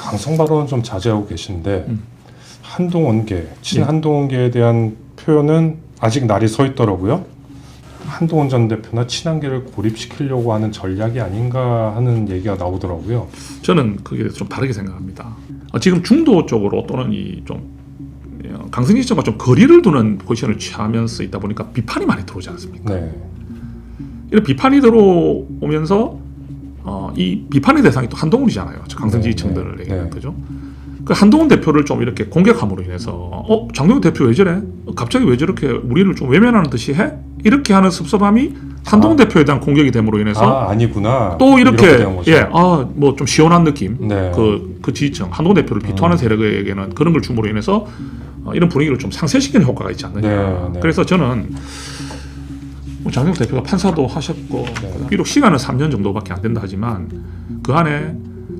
강성 발언은 좀 자제하고 계신데 한동훈계, 친한동훈계에 대한 표현은 아직 날이 서 있더라고요. 한동훈 전 대표나 친한계를 고립시키려고 하는 전략이 아닌가 하는 얘기가 나오더라고요. 저는 그게 좀 다르게 생각합니다. 지금 중도 쪽으로 또는 이 좀 강성 지지층과 좀 거리를 두는 포지션을 취하면서 있다 보니까 비판이 많이 들어오지 않습니까? 네. 이런 비판이 들어오면서 이 비판의 대상이 또 한동훈이잖아요. 강성 지지층들을 얘기하는 거죠. 그 한동훈 대표를 좀 이렇게 공격함으로 인해서 장동훈 대표 왜 저래? 갑자기 왜 저렇게 우리를 좀 외면하는 듯이 해? 이렇게 하는 섭섭함이 한동훈 대표에 대한 공격이 됨으로 인해서 아니구나. 또 이렇게 뭐 좀 시원한 느낌. 네. 그 지지층 한동훈 대표를 비토하는 세력에게는 그런 걸 줌으로 인해서 이런 분위기를 좀 상쇄시키는 효과가 있지 않느냐. 그래서 저는 장동훈 대표가 판사도 하셨고 비록 시간은 3년 정도밖에 안 된다 하지만 그 안에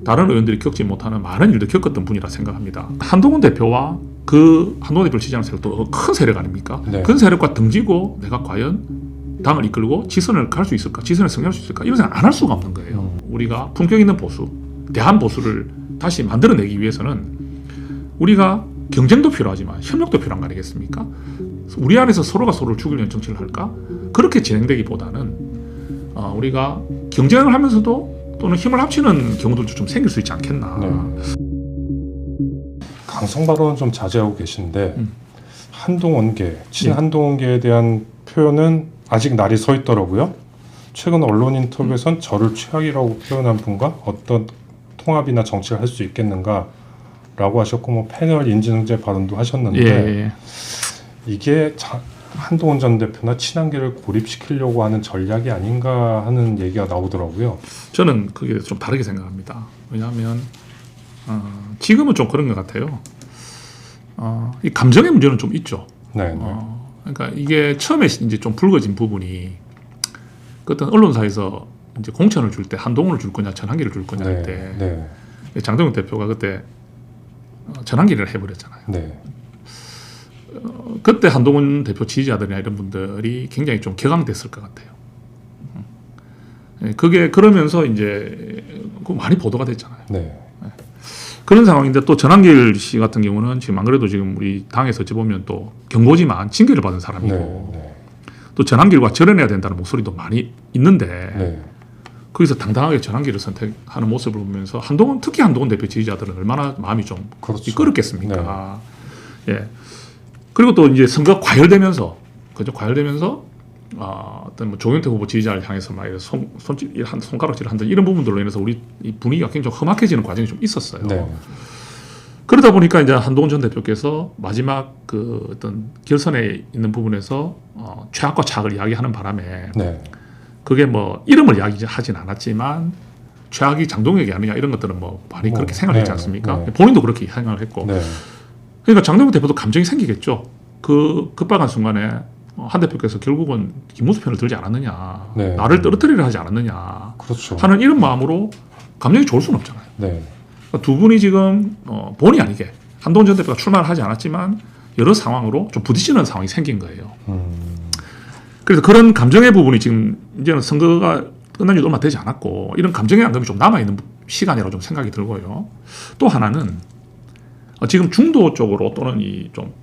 다른 의원들이 겪지 못하는 많은 일도 겪었던 분이라 생각합니다. 한동훈 대표와 그 한동훈 대표를 지지하는 세력도 큰 세력 아닙니까? 큰 세력과 등지고 내가 과연 당을 이끌고 지선을 갈 수 있을까? 지선을 승리할 수 있을까? 이런 생각 안 할 수가 없는 거예요. 우리가 품격 있는 보수, 대한 보수를 다시 만들어내기 위해서는 우리가 경쟁도 필요하지만 협력도 필요한 거 아니겠습니까? 우리 안에서 서로가 서로를 죽이려는 정치를 할까? 그렇게 진행되기보다는 우리가 경쟁을 하면서도 또는 힘을 합치는 경우도 좀 생길 수 있지 않겠나. 강성 발언은 좀 자제하고 계신데 한동훈계, 친한동훈계에 대한 표현은 아직 날이 서 있더라고요. 최근 언론 인터뷰에선 저를 최악이라고 표현한 분과 어떤 통합이나 정치를 할 수 있겠는가 라고 하셨고 뭐 패널 인증제 발언도 하셨는데 이게 한동훈 전 대표나 친한계를 고립시키려고 하는 전략이 아닌가 하는 얘기가 나오더라고요. 저는 그게 좀 다르게 생각합니다. 왜냐하면 지금은 좀 그런 것 같아요. 이 감정의 문제는 좀 있죠. 그러니까 이게 처음에 이제 좀 불거진 부분이 그 어떤 언론사에서 이제 공천을 줄 때 한동훈을 줄 거냐 전한기를 줄 거냐 할 때 장동훈 대표가 그때 전한기를 해버렸잖아요. 그때 한동훈 대표 지지자들이나 이런 분들이 굉장히 좀 격앙됐을 것 같아요. 그게 그러면서 이제 많이 보도가 됐잖아요. 그런 상황인데 또 전한길 씨 같은 경우는 지금 안 그래도 지금 우리 당에서 어찌 보면 또 경고지만 징계를 받은 사람이고 또 전한길과 절연해야 된다는 목소리도 많이 있는데 거기서 당당하게 전한길을 선택하는 모습을 보면서 특히 한동훈 대표 지지자들은 얼마나 마음이 좀 끓었겠습니까? 그리고 또 이제 선거가 과열되면서 어떤 뭐 조경태 후보 지지자를 향해서 막 손가락질을 한다 이런 부분들로 인해서 우리 이 분위기가 굉장히 험악해지는 과정이 좀 있었어요. 그러다 보니까 이제 한동훈 전 대표께서 마지막 그 어떤 결선에 있는 부분에서 최악과 차악을 이야기하는 바람에 그게 뭐 이름을 이야기하진 않았지만 최악이 장동혁이 아니냐 이런 것들은 뭐 많이 그렇게 생각했지 않습니까? 본인도 그렇게 생각을 했고 그러니까 장동혁 대표도 감정이 생기겠죠. 그 급박한 순간에 한 대표께서 결국은 김문수 편을 들지 않았느냐, 나를 떨어뜨리려 하지 않았느냐 하는 이런 마음으로 감정이 좋을 수는 없잖아요. 그러니까 두 분이 지금 본의 아니게 한동훈 전 대표가 출마를 하지 않았지만 여러 상황으로 좀 부딪히는 상황이 생긴 거예요. 그래서 그런 감정의 부분이 지금 이제는 선거가 끝난 지 얼마 되지 않았고 이런 감정의 앙금이 좀 남아있는 시간이라고 좀 생각이 들고요. 또 하나는 지금 중도 쪽으로 또는 이 좀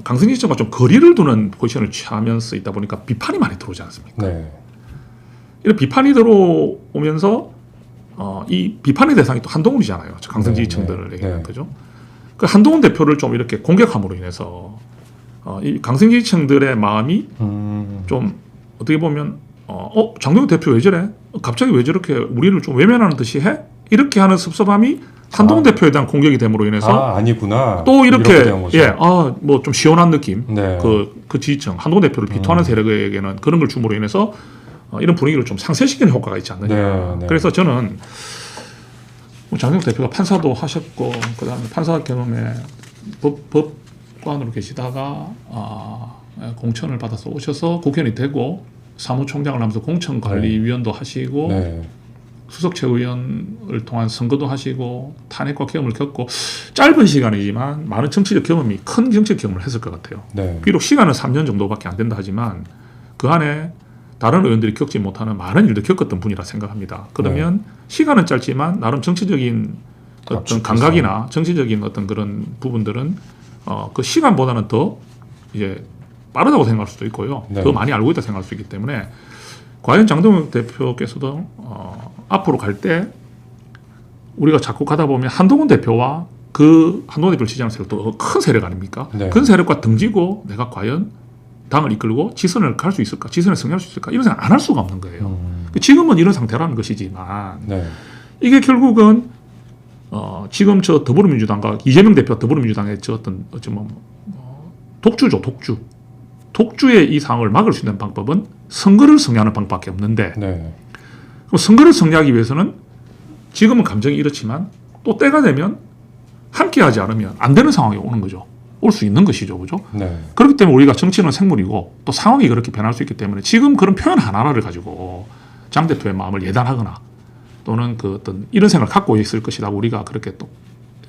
강성 지지층과 좀 거리를 두는 포지션을 취하면서 있다 보니까 비판이 많이 들어오지 않습니까? 이런 비판이 들어오면서 이 비판의 대상이 또 한동훈이잖아요. 강성 지지층들을 얘기하는 거죠. 그 한동훈 대표를 좀 이렇게 공격함으로 인해서 이 강성 지지층들의 마음이 좀 어떻게 보면 장동훈 대표 왜 저래? 갑자기 왜 저렇게 우리를 좀 외면하는 듯이 해? 이렇게 하는 섭섭함이 한동훈 대표에 대한 공격이 됨으로 인해서 아니구나. 또 이렇게 뭐 좀 시원한 느낌. 그 지지층 한동훈 대표를 비토하는 세력에게는 그런 걸 줌으로 인해서 이런 분위기를 좀 상쇄시키는 효과가 있지 않느냐. 그래서 저는 장동훈 대표가 판사도 하셨고 그다음에 판사 경험에 법관으로 계시다가 공천을 받아서 오셔서 국회의원이 되고 사무총장을 하면서 공천관리위원도 하시고 수석 최고위원을 통한 선거도 하시고 탄핵과 경험을 겪고 짧은 시간이지만 많은 정치적 경험이 큰 정치적 경험을 했을 것 같아요. 비록 시간은 3년 정도밖에 안 된다 하지만 그 안에 다른 의원들이 겪지 못하는 많은 일도 겪었던 분이라 생각합니다. 그러면 시간은 짧지만 나름 정치적인 어떤 압축해서. 감각이나 정치적인 어떤 그런 부분들은 그 시간보다는 더 이제 빠르다고 생각할 수도 있고요. 네. 더 많이 알고 있다 생각할 수 있기 때문에 과연 장동혁 대표께서도 앞으로 갈 때 우리가 자꾸 가다 보면 한동훈 대표와 그 한동훈 대표를 지지하는 세력 또 큰 세력 아닙니까? 네. 큰 세력과 등지고 내가 과연 당을 이끌고 지선을 갈 수 있을까? 지선을 승리할 수 있을까? 이런 생각 안 할 수가 없는 거예요. 지금은 이런 상태라는 것이지만 네. 이게 결국은 지금 저 더불어민주당과 이재명 대표 더불어민주당의 저 어떤 독주죠, 독주. 독주의 이 상황을 막을 수 있는 방법은 선거를 승리하는 방법밖에 없는데 네. 그럼 선거를 승리하기 위해서는 지금은 감정이 이렇지만 또 때가 되면 함께하지 않으면 안 되는 상황이 오는 거죠. 올 수 있는 것이죠, 그죠? 네. 그렇기 때문에 우리가 정치는 생물이고 또 상황이 그렇게 변할 수 있기 때문에 지금 그런 표현 하나를 가지고 장 대표의 마음을 예단하거나 또는 그 어떤 이런 생각을 갖고 있을 것이라고 우리가 그렇게 또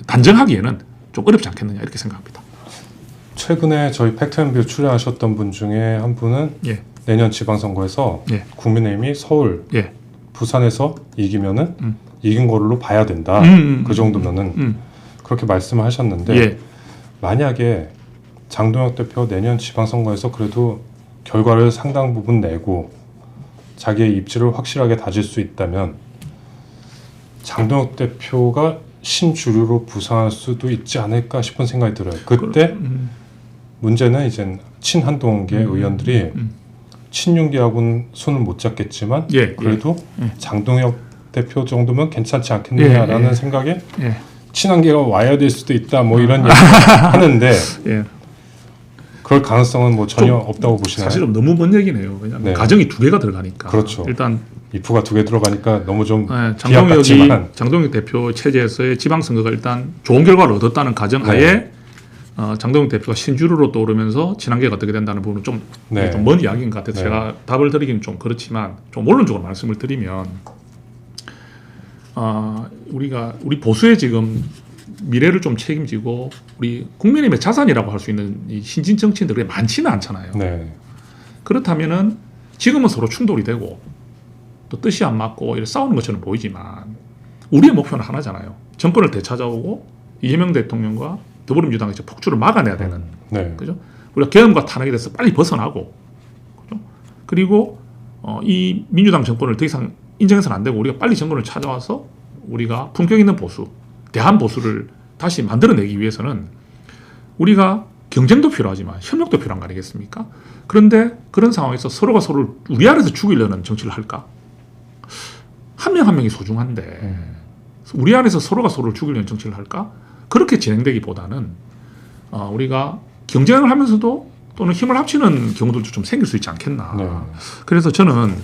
단정하기에는 좀 어렵지 않겠느냐 이렇게 생각합니다. 최근에 저희 팩트앤뷰 출연하셨던 분 중에 한 분은 예, 내년 지방선거에서 예, 국민의힘이 서울, 예, 부산에서 이기면은 이긴 걸로 봐야 된다. 그 정도면은 그렇게 말씀하셨는데 예, 만약에 장동혁 대표 내년 지방선거에서 그래도 결과를 상당 부분 내고 자기의 입지를 확실하게 다질 수 있다면 장동혁 대표가 신주류로 부상할 수도 있지 않을까 싶은 생각이 들어요. 그때 문제는 이제 친한동계 의원들이 친윤계하고는 손을 못 잡겠지만 예, 그래도 예. 장동혁 대표 정도면 괜찮지 않겠느냐라는 예, 예. 생각에 예, 친한계가 와야 될 수도 있다 뭐 이런 얘기 하는데 예. 그럴 가능성은 뭐 전혀 없다고 보시나요? 사실은 너무 먼 얘기네요. 왜냐하면 네. 가정이 두 개가 들어가니까. 그렇죠. 일단 이프가 두 개 들어가니까 너무 좀 장동혁이 비약같지만 장동혁 대표 체제에서의 지방선거가 일단 좋은 결과를 얻었다는 가정하에 네. 장동혁 대표가 신주류로 떠오르면서 친한계가 어떻게 된다는 부분은 좀 네. 먼 이야기인 것 같아서 네. 제가 답을 드리기는 좀 그렇지만 좀 원론적으로 말씀을 드리면 우리 보수의 지금 미래를 좀 책임지고 우리 국민의힘의 자산이라고 할 수 있는 이 신진 정치인들이 많지는 않잖아요. 네. 그렇다면은 지금은 서로 충돌이 되고 또 뜻이 안 맞고 이렇게 싸우는 것처럼 보이지만 우리의 목표는 하나잖아요. 정권을 되찾아오고 이재명 대통령과 더불어민주당의 폭주를 막아내야 되는 네. 그죠? 우리가 계엄과 탄핵에 대해서 빨리 벗어나고 그죠? 그리고 이 민주당 정권을 더 이상 인정해서는 안 되고 우리가 빨리 정권을 찾아와서 우리가 품격 있는 보수, 대한 보수를 다시 만들어내기 위해서는 우리가 경쟁도 필요하지만 협력도 필요한 거 아니겠습니까? 그런데 그런 상황에서 서로가 서로를 우리 안에서 죽이려는 정치를 할까? 한 명 한 명이 소중한데 우리 안에서 서로가 서로를 죽이려는 정치를 할까? 그렇게 진행되기보다는 우리가 경쟁을 하면서도 또는 힘을 합치는 경우들도 좀 생길 수 있지 않겠나. 네. 그래서 저는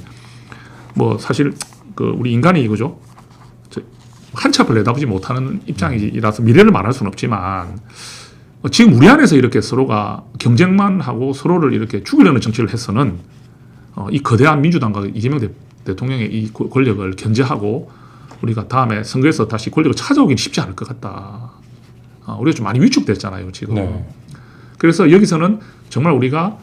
뭐 사실 그 우리 인간이 그죠? 한 치 앞을 내다보지 못하는 입장이라서 미래를 말할 수는 없지만 지금 우리 안에서 이렇게 서로가 경쟁만 하고 서로를 이렇게 죽이려는 정치를 해서는 이 거대한 민주당과 이재명 대통령의 이 권력을 견제하고 우리가 다음에 선거에서 다시 권력을 찾아오기는 쉽지 않을 것 같다. 우리가 좀 많이 위축됐잖아요, 지금. 네. 그래서 여기서는 정말 우리가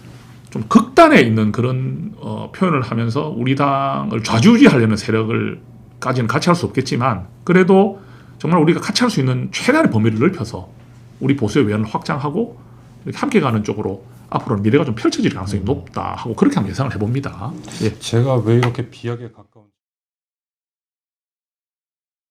좀 극단에 있는 그런 표현을 하면서 우리 당을 좌지우지하려는 세력을까지는 같이 할 수 없겠지만 그래도 정말 우리가 같이 할 수 있는 최대한의 범위를 넓혀서 우리 보수의 외연을 확장하고 이렇게 함께 가는 쪽으로 앞으로 미래가 좀 펼쳐질 가능성이 높다 하고 그렇게 한번 예상을 해봅니다. 예. 제가 왜 이렇게 비약에 가까워